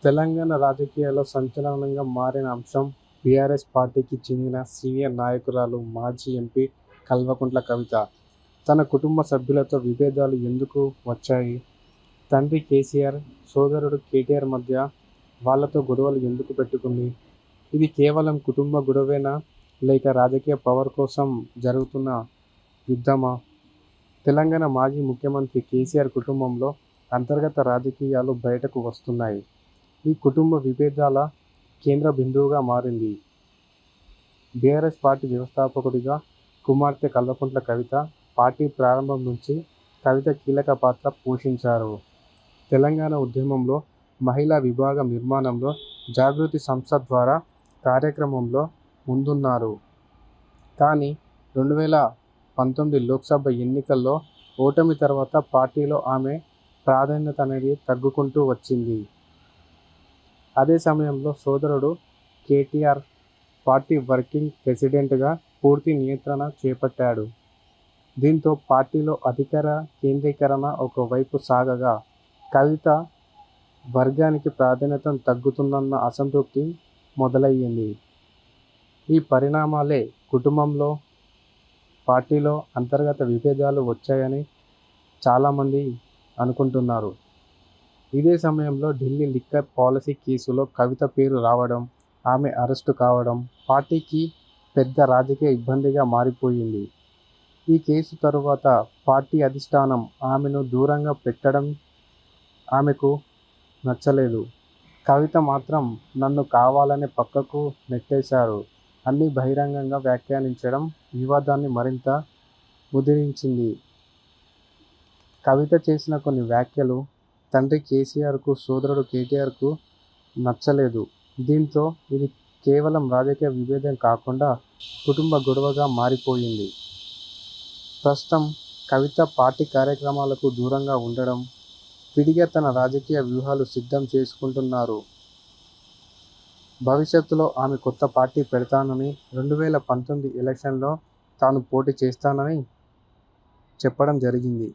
తెలంగాణ రాజకీయాల్లో సంచలనంగా మారిన అంశం బీఆర్ఎస్ పార్టీకి చెందిన సీనియర్ నాయకురాలు, మాజీ ఎంపీ కల్వకుంట్ల కవిత. తన కుటుంబ సభ్యులతో విభేదాలు ఎందుకు వచ్చాయి? తండ్రి కేసీఆర్, సోదరుడు కేటీఆర్ మధ్య వాళ్లతో గొడవలు ఎందుకు పెట్టుకుంది? ఇది కేవలం కుటుంబ గొడవేనా, లేక రాజకీయ పవర్ కోసం జరుగుతున్న యుద్ధమా? తెలంగాణ మాజీ ముఖ్యమంత్రి కేసీఆర్ కుటుంబంలో అంతర్గత రాజకీయాలు బయటకు వస్తున్నాయి. ఈ కుటుంబ విభేదాల కేంద్ర బిందువుగా మారింది బీఆర్ఎస్ పార్టీ వ్యవస్థాపకుడిగా కుమార్తె కల్వకుంట్ల కవిత. పార్టీ ప్రారంభం నుంచి కవిత కీలక పాత్ర పోషించారు. తెలంగాణ ఉద్యమంలో, మహిళా విభాగం నిర్మాణంలో, జాగృతి సంస్థ ద్వారా కార్యక్రమంలో ముందున్నారు. కానీ 2019 లోక్సభ ఎన్నికల్లో ఓటమి తర్వాత పార్టీలో ఆమె ప్రాధాన్యత అనేది తగ్గుకుంటూ వచ్చింది. అదే సమయంలో సోదరుడు కేటీఆర్ పార్టీ వర్కింగ్ ప్రెసిడెంట్గా పూర్తి నియంత్రణ చేపట్టాడు. దీంతో పార్టీలో అధికార కేంద్రీకరణ ఒకవైపు సాగగా, కవిత వర్గానికి ప్రాధాన్యత తగ్గుతుందన్న అసంతృప్తి మొదలయ్యింది. ఈ పరిణామాలే కుటుంబంలో, పార్టీలో అంతర్గత విభేదాలు వచ్చాయని చాలామంది అనుకుంటున్నారు. ఇదే సమయంలో ఢిల్లీ లిక్కర్ పాలసీ కేసులో కవిత పేరు రావడం, ఆమె అరెస్టు కావడం పార్టీకి పెద్ద రాజకీయ ఇబ్బందిగా మారిపోయింది. ఈ కేసు తరువాత పార్టీ అధిష్టానం ఆమెను దూరంగా పెట్టడం ఆమెకు నచ్చలేదు. కవిత మాత్రం నన్ను కావాలనే పక్కకు నెట్టేశారు అని బహిరంగంగా వ్యాఖ్యానించడం వివాదాన్ని మరింత ముదిరించింది. కవిత చేసిన కొన్ని వ్యాఖ్యలు తండ్రి కేసీఆర్కు, సోదరుడు కేటీఆర్కు నచ్చలేదు. దీంతో ఇది కేవలం రాజకీయ విభేదం కాకుండా కుటుంబ గొడవగా మారిపోయింది. ప్రస్తుతం కవిత పార్టీ కార్యక్రమాలకు దూరంగా ఉండడం, విడిగా తన రాజకీయ వ్యూహాలు సిద్ధం చేసుకుంటున్నారు. భవిష్యత్తులో ఆమె కొత్త పార్టీ పెడతానని, 2019 ఎలక్షన్లో తాను పోటీ చేస్తానని చెప్పడం జరిగింది.